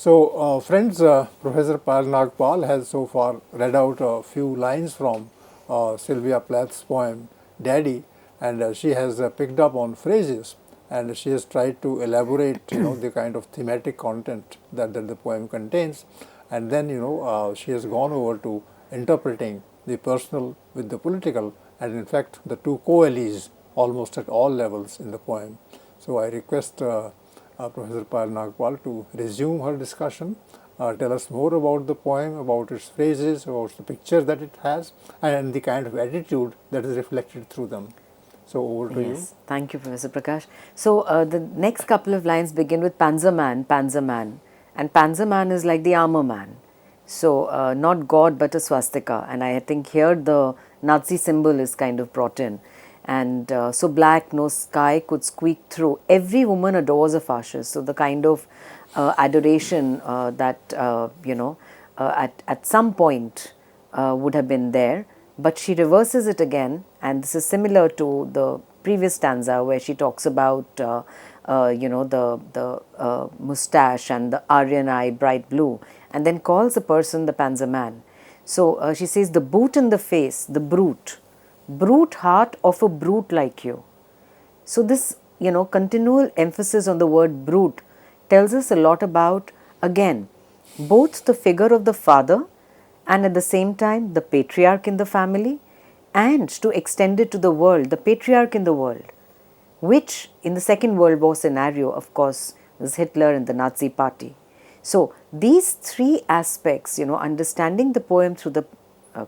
Friends, Professor Payal Nagpal has so far read out a few lines from Sylvia Plath's poem Daddy, and she has picked up on phrases, and she has tried to elaborate, the kind of thematic content that the poem contains, and then, she has gone over to interpreting the personal with the political, and in fact, the two coalesce almost at all levels in the poem. So I request Professor Payal Nagpal to resume her discussion, tell us more about the poem, about its phrases, about the picture that it has, and the kind of attitude that is reflected through them. So over to you. Yes, thank you, Professor Prakash. So the next couple of lines begin with Panzerman, Panzerman, and Panzerman is like the armor man. So not God but a swastika, and I think here the Nazi symbol is kind of brought in. And so black no sky could squeak through. Every woman adores a fascist. So the kind of adoration that at some point would have been there, but she reverses it again, and this is similar to the previous stanza where she talks about the mustache and the Aryan eye bright blue, and then calls a person the Panzer man. So she says, the boot in the face, the brute heart of a brute like you. So this, continual emphasis on the word brute tells us a lot about, again, both the figure of the father and at the same time the patriarch in the family, and to extend it to the world, the patriarch in the world, which in the Second World War scenario, of course, was Hitler and the Nazi party. So these three aspects, understanding the poem through the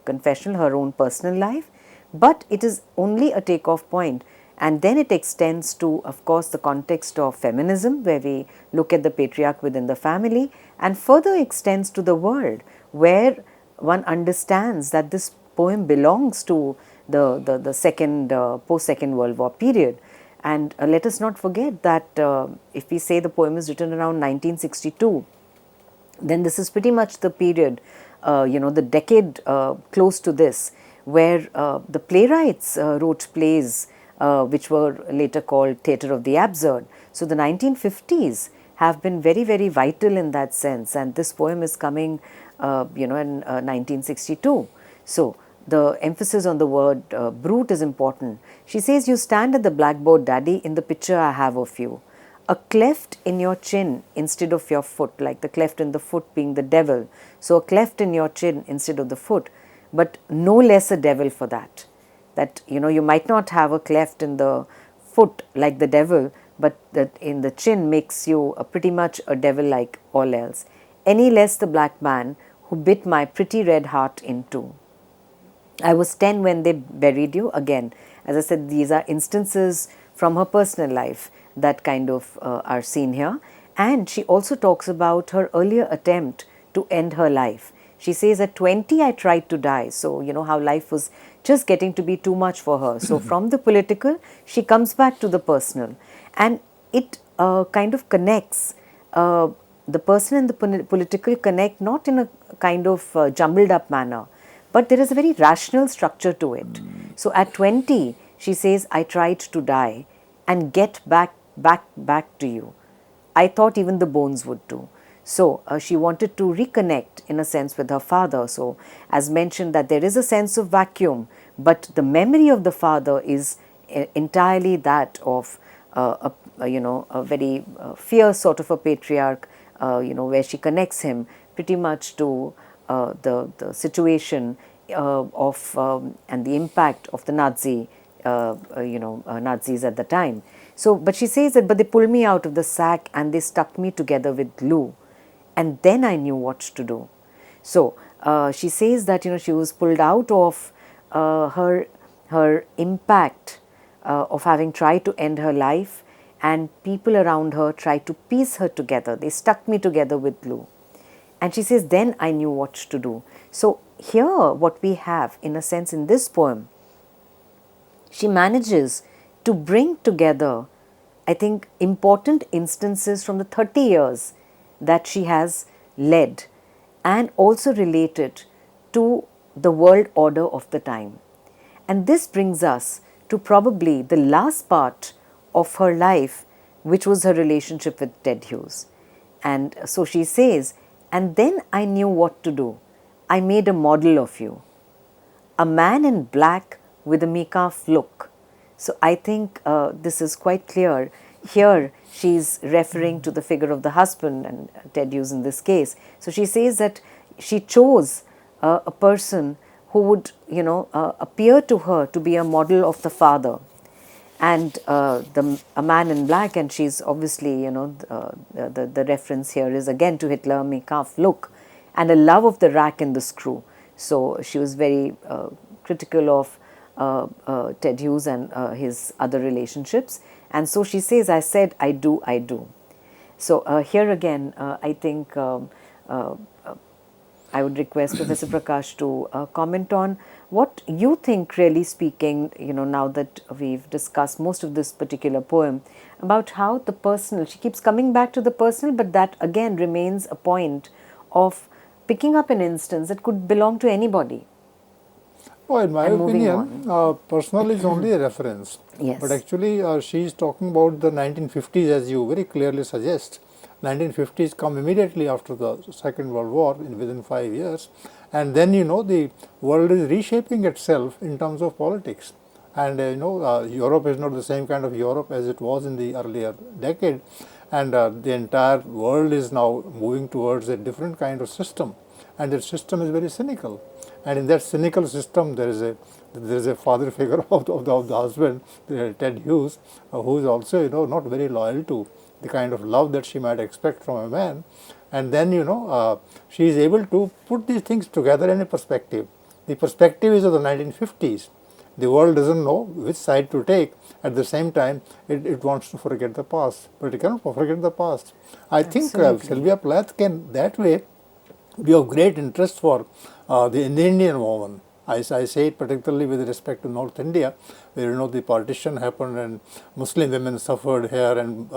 confessional, her own personal life, but it is only a takeoff point, and then it extends to, of course, the context of feminism, where we look at the patriarch within the family, and further extends to the world, where one understands that this poem belongs to the second post-Second World War period. And let us not forget that if we say the poem is written around 1962, then this is pretty much the period, the decade close to this, where the playwrights wrote plays which were later called Theatre of the Absurd. So the 1950s have been very, very vital in that sense, and this poem is coming, in 1962. So the emphasis on the word brute is important. She says, you stand at the blackboard, Daddy, in the picture I have of you. A cleft in your chin instead of your foot, like the cleft in the foot being the devil. So a cleft in your chin instead of the foot, but no less a devil for that. That, you might not have a cleft in the foot like the devil, but that in the chin makes you pretty much a devil like all else. Any less the black man who bit my pretty red heart in two. I was 10 when they buried you. Again, as I said, these are instances from her personal life that kind of are seen here. And she also talks about her earlier attempt to end her life. She says, at 20, I tried to die. So, how life was just getting to be too much for her. So, from the political, she comes back to the personal. And it kind of connects, the person and the political connect not in a kind of jumbled up manner, but there is a very rational structure to it. So at 20, she says, I tried to die and get back to you. I thought even the bones would do. So she wanted to reconnect in a sense with her father. So as mentioned, that there is a sense of vacuum, but the memory of the father is entirely that of a very fierce sort of a patriarch, where she connects him pretty much to the situation of and the impact of the Nazis at the time. So, but she says that, but they pulled me out of the sack and they stuck me together with glue, and then I knew what to do. So she says that she was pulled out of her impact of having tried to end her life, and people around her tried to piece her together. They stuck me together with glue. And she says, then I knew what to do. So here what we have, in a sense, in this poem, she manages to bring together, I think, important instances from the 30 years that she has led, and also related to the world order of the time. And this brings us to probably the last part of her life, which was her relationship with Ted Hughes. And so she says, and then I knew what to do. I made a model of you, a man in black with a Mikaf look. So I think this is quite clear. Here she's referring to the figure of the husband and Ted Hughes in this case. So she says that she chose a person who would, appear to her to be a model of the father, and a man in black, and she's obviously, the reference here is again to Hitler, Mikaf look, and a love of the rack and the screw. So she was very critical of Ted Hughes and his other relationships, and so she says, I said, I do, I do. So here again, I think I would request Professor Prakash to comment on what you think, really speaking, now that we've discussed most of this particular poem, about how the personal, she keeps coming back to the personal, but that again remains a point of picking up an instance that could belong to anybody. Oh, in my And moving opinion, personal is only a reference. Yes. But actually, she is talking about the 1950s, as you very clearly suggest. 1950s come immediately after the Second World War, within 5 years. And then, the world is reshaping itself in terms of politics. And, Europe is not the same kind of Europe as it was in the earlier decade. And the entire world is now moving towards a different kind of system. And that system is very cynical. And in that cynical system, there is a father figure of the husband, Ted Hughes, who is also, not very loyal to the kind of love that she might expect from a man. And then, she is able to put these things together in a perspective. The perspective is of the 1950s. The world doesn't know which side to take. At the same time, it wants to forget the past, but it cannot forget the past. I think Sylvia Plath can, that way, be of great interest for the Indian woman. I say it particularly with respect to North India, where the partition happened and Muslim women suffered here and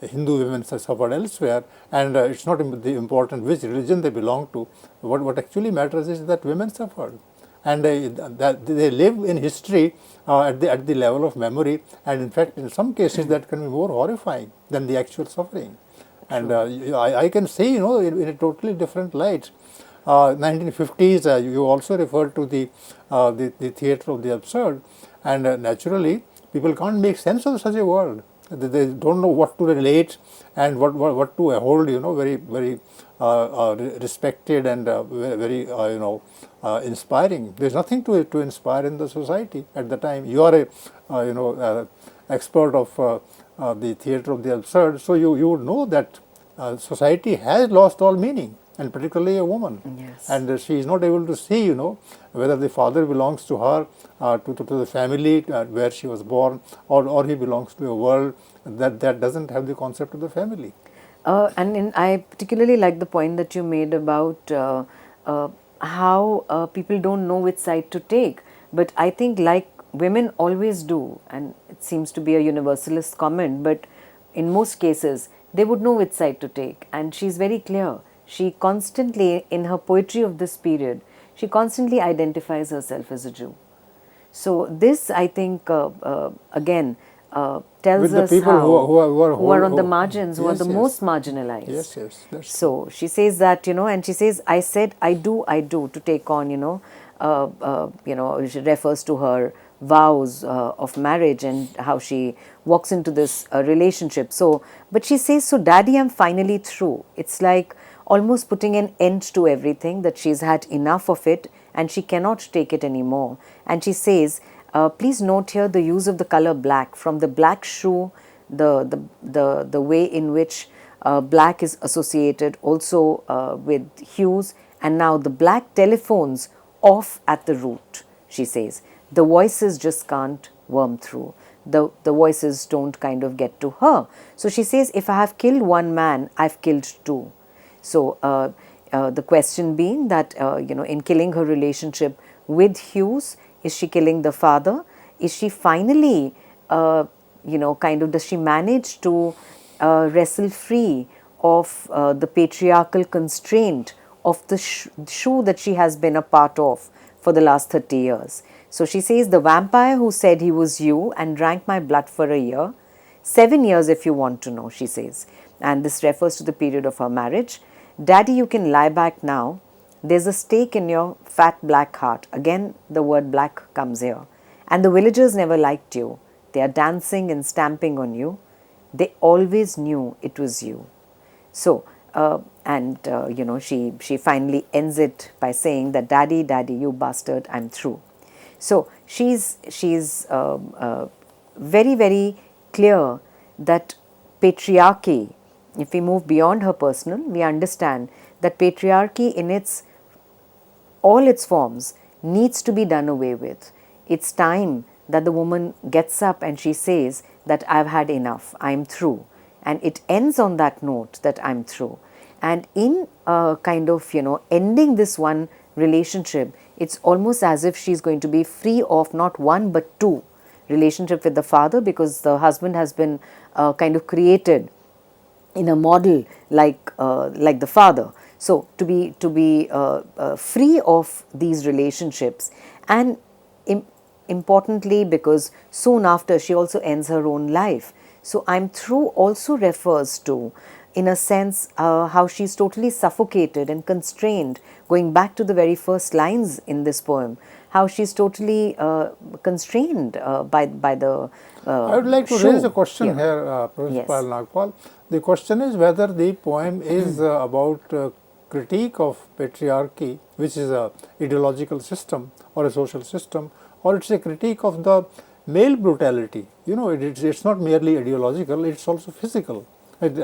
Hindu women suffered elsewhere, and it's not important which religion they belong to. What actually matters is that women suffered, and that they live in history at the level of memory, and in fact, in some cases, that can be more horrifying than the actual suffering. And I can say, in a totally different light. 1950s, you also referred to the theatre of the absurd, and naturally, people can't make sense of such a world. They don't know what to relate and what to hold, very, very respected and very, inspiring. There's nothing to inspire in the society at the time. You are a, expert of the theatre of the absurd, so you would know that society has lost all meaning, and particularly a woman. Yes. And she is not able to see, whether the father belongs to her, to the family where she was born, or he belongs to a world that doesn't have the concept of the family. I particularly like the point that you made about how people don't know which side to take. But I think, like women always do, and it seems to be a universalist comment, but in most cases, they would know which side to take. And she's very clear. She constantly, in her poetry of this period, she constantly identifies herself as a Jew. So this, I think, again, tells With the us people how who are on the margins, who are yes, the yes. most marginalized. Yes. So she says that, and she says, I said, I do, to take on, she refers to her vows of marriage and how she walks into this relationship. So, but she says, so daddy, I'm finally through. It's like almost putting an end to everything, that she's had enough of it and she cannot take it anymore. And she says, please note here the use of the color black. From the black shoe, the way in which black is associated also with hues, and now the black telephones off at the root, she says. The voices just can't worm through. The voices don't kind of get to her. So she says, if I have killed one man, I've killed two. So the question being that, in killing her relationship with Hughes, is she killing the father? Is she finally, does she manage to wrestle free of the patriarchal constraint of the shoe that she has been a part of for the last 30 years? So she says, the vampire who said he was you and drank my blood for a year, 7 years if you want to know, she says. and this refers to the period of her marriage. Daddy, you can lie back now. There's a stake in your fat black heart. Again, the word black comes here. And the villagers never liked you. They are dancing and stamping on you. They always knew it was you. So, she finally ends it by saying that, Daddy, Daddy, you bastard, I'm through. So she's very, very clear that patriarchy, if we move beyond her personal, we understand that patriarchy in all its forms needs to be done away with. It's time that the woman gets up and she says that I've had enough, I'm through. And it ends on that note that I'm through. And in kind of, ending this one relationship, it's almost as if she's going to be free of not one but two relationship with the father, because the husband has been kind of created in a model like the father. So to be free of these relationships, and importantly, because soon after she also ends her own life. So I'm through also refers to, in a sense, how she's totally suffocated and constrained, going back to the very first lines in this poem, how she's totally constrained by the I would like to shoe. raise a question Yeah. here, Professor Yes. Payal Nagpal. The question is whether the poem is about critique of patriarchy, which is a ideological system or a social system, or it's a critique of the male brutality. It's not merely ideological; it's also physical. And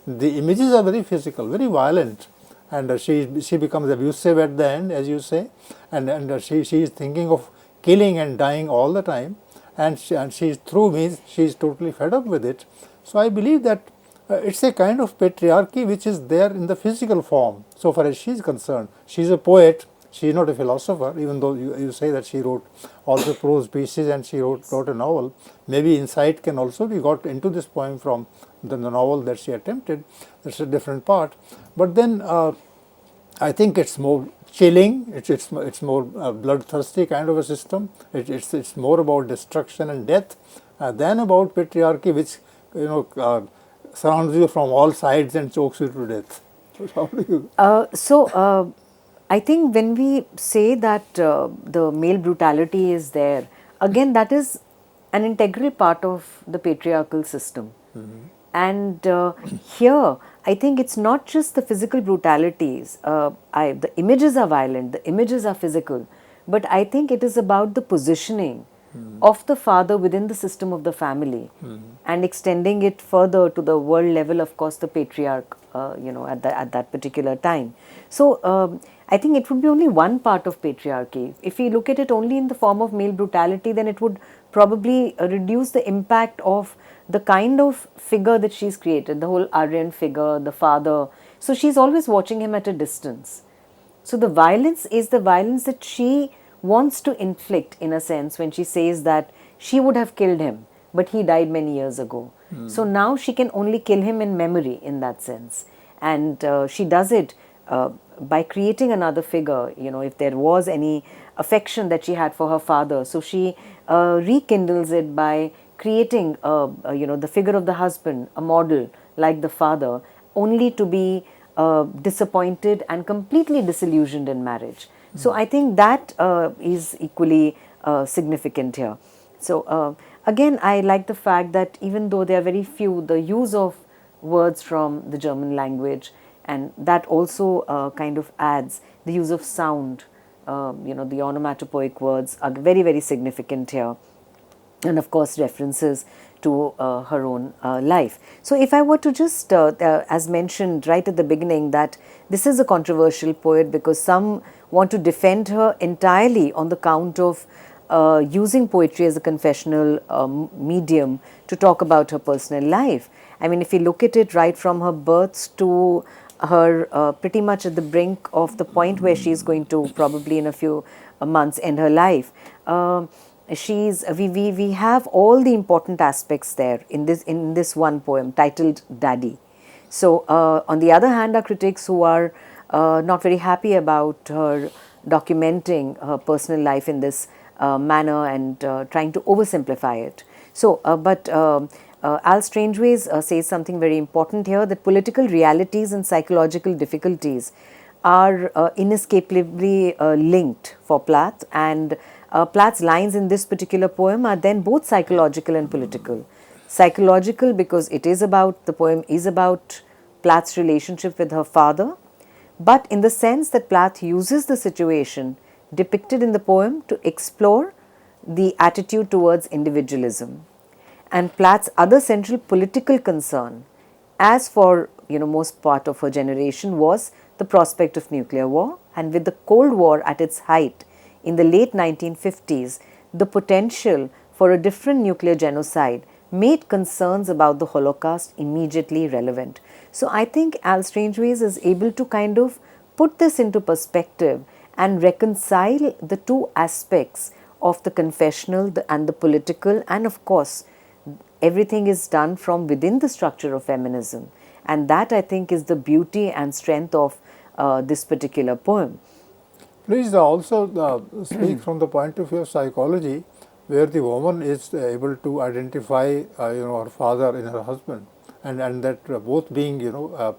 the images are very physical, very violent, and she becomes abusive at the end, as you say, and she is thinking of killing and dying all the time, and she's through means she's totally fed up with it. So I believe that it's a kind of patriarchy which is there in the physical form, so far as she is concerned. She's a poet. She is not a philosopher, even though you say that she wrote also prose pieces and she wrote a novel. Maybe insight can also be got into this poem from the novel that she attempted. That's a different part. But then I think it's more chilling. It's more bloodthirsty kind of a system. It's more about destruction and death than about patriarchy, which surrounds you from all sides and chokes you to death. So how do you? I think when we say that the male brutality is there, again, that is an integral part of the patriarchal system. And here, I think it's not just the physical brutalities. The images are violent, the images are physical, but I think it is about the positioning of the father within the system of the family, and extending it further to the world level, of course, the patriarch, at that particular time. So I think it would be only one part of patriarchy. If we look at it only in the form of male brutality, then it would probably reduce the impact of the kind of figure that she's created, the whole Aryan figure, the father. So she's always watching him at a distance. So the violence is the violence that she wants to inflict, in a sense, when she says that she would have killed him, but he died many years ago. So now she can only kill him in memory, in that sense. And she does it by creating another figure, if there was any affection that she had for her father. So she rekindles it by creating, the figure of the husband, a model like the father, only to be disappointed and completely disillusioned in marriage. So I think that is equally significant here. So again, I like the fact that even though there are very few, the use of words from the German language, and that also kind of adds the use of sound, the onomatopoeic words are very, very significant here. And of course, references to her own life. So if I were to just, as mentioned right at the beginning, that this is a controversial poet because some want to defend her entirely on the count of using poetry as a confessional medium to talk about her personal life. I mean, if you look at it right from her birth to her pretty much at the brink of the point where she's going to probably in a few months end her life, we have all the important aspects there in this one poem titled Daddy. So on the other hand are critics who are not very happy about her documenting her personal life in this manner and trying to oversimplify it. So Al Strangeways says something very important here, that political realities and psychological difficulties are inescapably linked for Plath, and Plath's lines in this particular poem are then both psychological and political. Psychological because the poem is about Plath's relationship with her father, but in the sense that Plath uses the situation depicted in the poem to explore the attitude towards individualism. And Plath's other central political concern, as for most part of her generation, was the prospect of nuclear war, and with the Cold War at its height in the late 1950s, the potential for a different nuclear genocide made concerns about the Holocaust immediately relevant. So I think Al Strangeways is able to kind of put this into perspective and reconcile the two aspects of the confessional and the political, and of course everything is done from within the structure of feminism, and that I think is the beauty and strength of this particular poem. Please also speak from the point of view of psychology, where the woman is able to identify, her father in her husband, and that both being,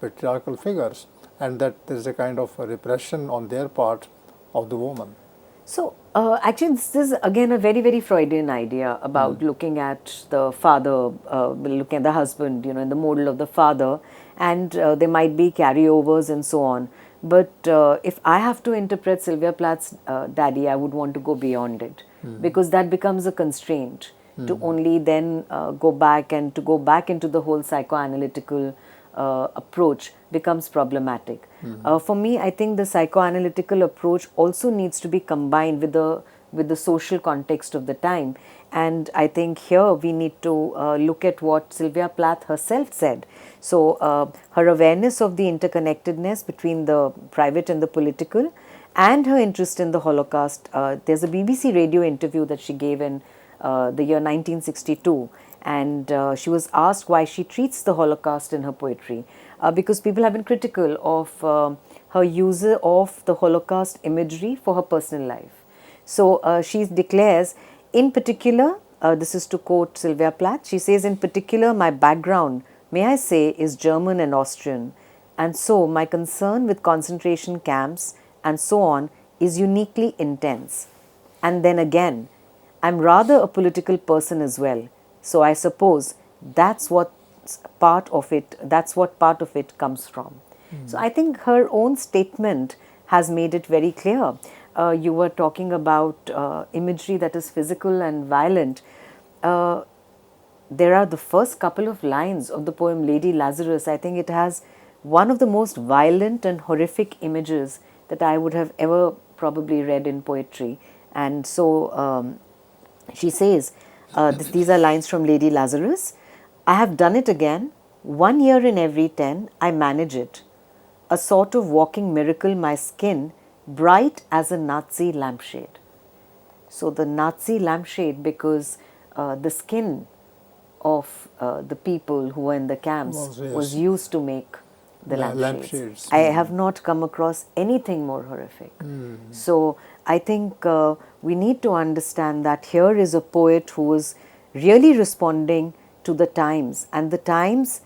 patriarchal figures, and that there is a kind of a repression on their part of the woman. So, actually, this is again a very, very Freudian idea about looking at the father, looking at the husband, in the model of the father, and there might be carryovers and so on. But if I have to interpret Sylvia Plath's daddy, I would want to go beyond it, because that becomes a constraint to only then go back into the whole psychoanalytical approach becomes problematic. For me, I think the psychoanalytical approach also needs to be combined with the social context of the time, and I think here we need to look at what Sylvia Plath herself said. So her awareness of the interconnectedness between the private and the political, and her interest in the Holocaust. There's a BBC radio interview that she gave in the year 1962, and she was asked why she treats the Holocaust in her poetry, because people have been critical of her use of the Holocaust imagery for her personal life. So she declares, in particular, this is to quote Sylvia Plath, she says, in particular, my background, may I say, is German and Austrian, and so my concern with concentration camps and so on is uniquely intense. And then again, I'm rather a political person as well, so I suppose that's what part of it comes from. So I think her own statement has made it very clear. You were talking about imagery that is physical and violent. There are the first couple of lines of the poem Lady Lazarus. I think it has one of the most violent and horrific images that I would have ever probably read in poetry. And so she says, these are lines from Lady Lazarus. I have done it again. 1 year in every 10, I manage it. A sort of walking miracle, my skin, bright as a Nazi lampshade. So the Nazi lampshade, because the skin of the people who were in the camps was used to make the lampshades. I have not come across anything more horrific. So I think we need to understand that here is a poet who was really responding to the times, and the times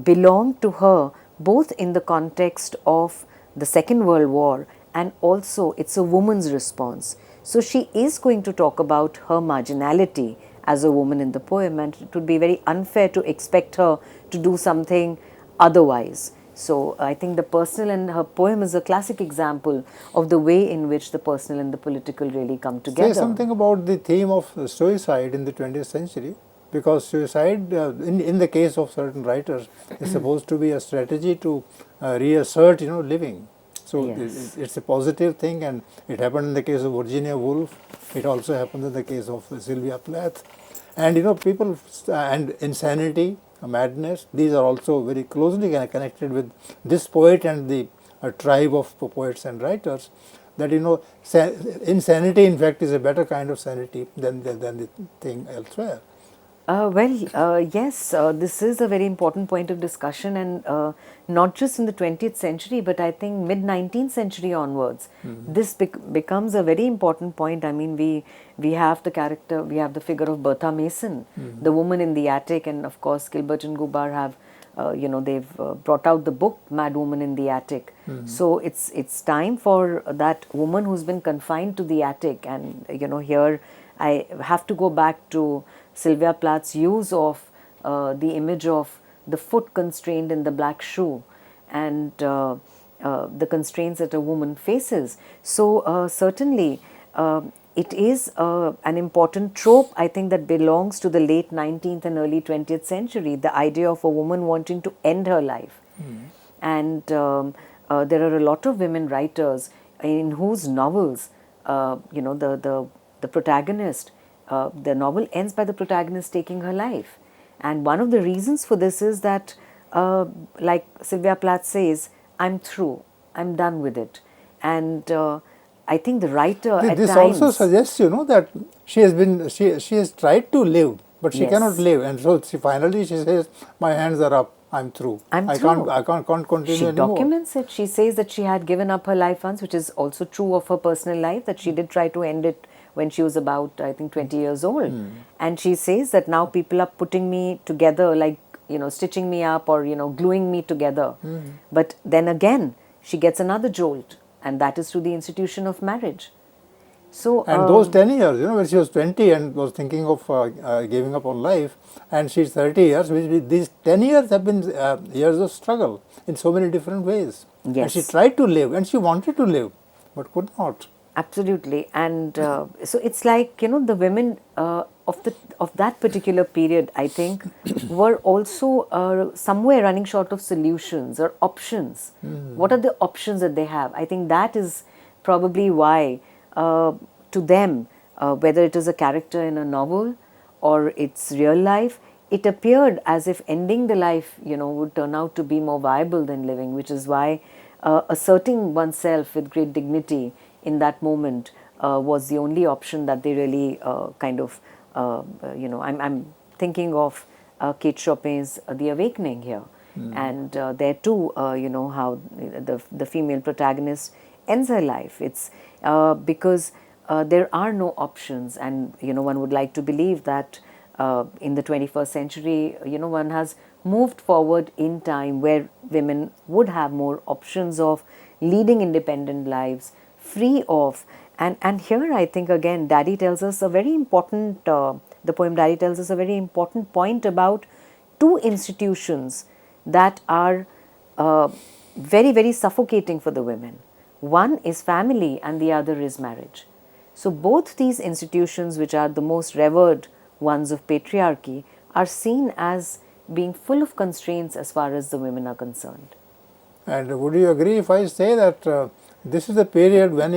belonged to her both in the context of the Second World War, and also it's a woman's response. So she is going to talk about her marginality as a woman in the poem, and it would be very unfair to expect her to do something otherwise. So I think the personal and her poem is a classic example of the way in which the personal and the political really come together. Say something about the theme of suicide in the 20th century, because suicide, in the case of certain writers, is supposed to be a strategy to reassert, living. So Yes. it's a positive thing, and it happened in the case of Virginia Woolf. It also happened in the case of Sylvia Plath. And people, and insanity, madness, these are also very closely connected with this poet and the tribe of poets and writers. That insanity, in fact, is a better kind of sanity than the thing elsewhere. Yes, this is a very important point of discussion, and not just in the 20th century, but I think mid 19th century onwards, this becomes a very important point. I mean, we have the character, we have the figure of Bertha Mason, the woman in the attic, and of course, Gilbert and Gubar have, they've brought out the book Mad Woman in the Attic. So it's time for that woman who's been confined to the attic, and here I have to go back to Sylvia Plath's use of the image of the foot constrained in the black shoe, and the constraints that a woman faces. So certainly it is an important trope, I think, that belongs to the late 19th and early 20th century, the idea of a woman wanting to end her life. And there are a lot of women writers in whose novels, the protagonist, the novel ends by the protagonist taking her life. And one of the reasons for this is that, like Sylvia Plath says, I'm through, I'm done with it. And I think the writer at This times... also suggests, that she has tried to live, but she cannot live, and so finally she says, "My hands are up. I'm through. I can't continue She anymore." documents it. She says that she had given up her life once, which is also true of her personal life, that she did try to end it when she was about, I think, 20 years old. And she says that now people are putting me together, like, stitching me up or, gluing me together. But then again, she gets another jolt, and that is through the institution of marriage. So, And those 10 years, when she was 20 and was thinking of giving up on life, and she's 30 years, these 10 years have been years of struggle in so many different ways. Yes. And she tried to live, and she wanted to live, but could not. Absolutely. And so it's like, the women of that particular period, I think, were also somewhere running short of solutions or options. What are the options that they have? I think that is probably why, to them, whether it is a character in a novel or it's real life, it appeared as if ending the life, would turn out to be more viable than living, which is why asserting oneself with great dignity in that moment was the only option that they really I'm thinking of Kate Chopin's The Awakening here. And there too, how the female protagonist ends her life. It's because there are no options, and one would like to believe that in the 21st century, one has moved forward in time where women would have more options of leading independent lives, free of, and here I think again Daddy tells us a very important, the poem Daddy tells us a very important point about two institutions that are very, very suffocating for the women. One is family and the other is marriage. So both these institutions, which are the most revered ones of patriarchy, are seen as being full of constraints as far as the women are concerned. And would you agree if I say that this is a period when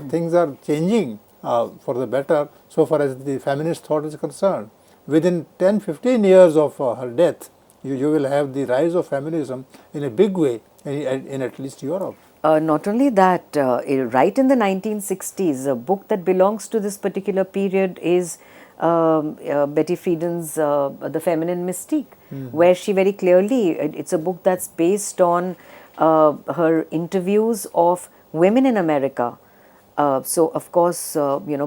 things are changing for the better so far as the feminist thought is concerned? Within 10-15 years of her death, you will have the rise of feminism in a big way in at least Europe. Not only that, right in the 1960s, a book that belongs to this particular period is Betty Friedan's The Feminine Mystique, where she very clearly, it's a book that's based on her interviews of women in America. So, of course,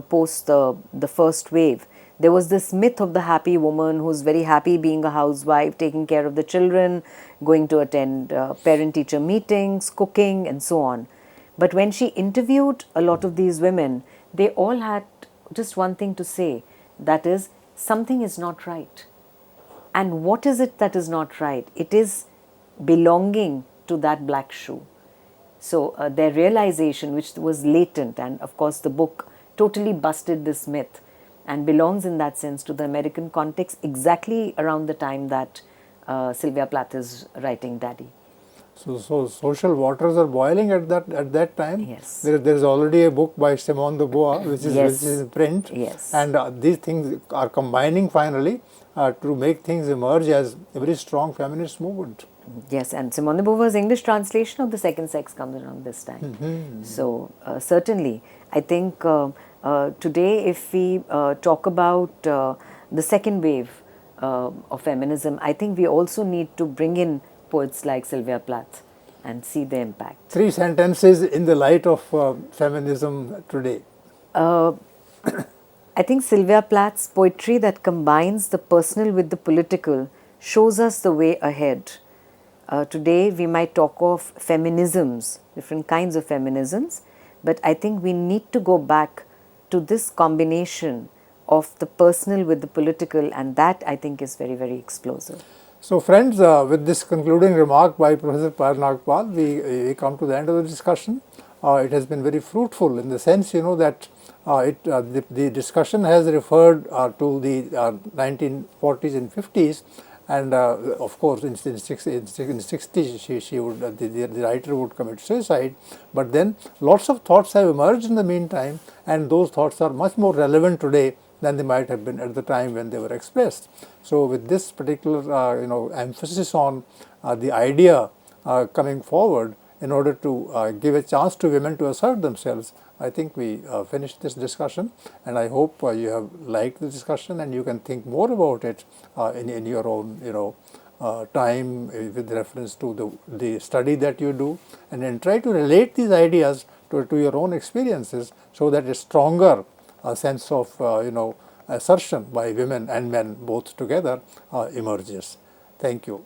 post the first wave, there was this myth of the happy woman who's very happy being a housewife, taking care of the children, going to attend parent-teacher meetings, cooking, and so on. But when she interviewed a lot of these women, they all had just one thing to say, that is, something is not right. And what is it that is not right? It is belonging to that black shoe. So their realization, which was latent, and of course the book totally busted this myth and belongs in that sense to the American context exactly around the time that Sylvia Plath is writing Daddy. So social waters are boiling at that time. Yes. There is already a book by Simone de Beauvoir which is in print. Yes. And these things are combining finally to make things emerge as a very strong feminist movement. Yes, and Simone de Beauvoir's English translation of The Second Sex comes around this time. So certainly, I think today if we talk about the second wave, of feminism, I think we also need to bring in poets like Sylvia Plath and see the impact. 3 sentences in the light of feminism today. I think Sylvia Plath's poetry that combines the personal with the political shows us the way ahead. Today, we might talk of feminisms, different kinds of feminisms, but I think we need to go back to this combination of the personal with the political, and that I think is very, very explosive. So friends, with this concluding remark by Professor Payal Nagpal, we come to the end of the discussion. It has been very fruitful in the sense, that the discussion has referred to the 1940s and 50s, and of course in the 60s she would, the writer would commit suicide, but then lots of thoughts have emerged in the meantime, and those thoughts are much more relevant today than they might have been at the time when they were expressed. So with this particular emphasis on the idea coming forward in order to give a chance to women to assert themselves, I think we finished this discussion, and I hope you have liked the discussion and you can think more about it in your own time with reference to the study that you do, and then try to relate these ideas to your own experiences so that a stronger sense of assertion by women and men both together emerges. Thank you.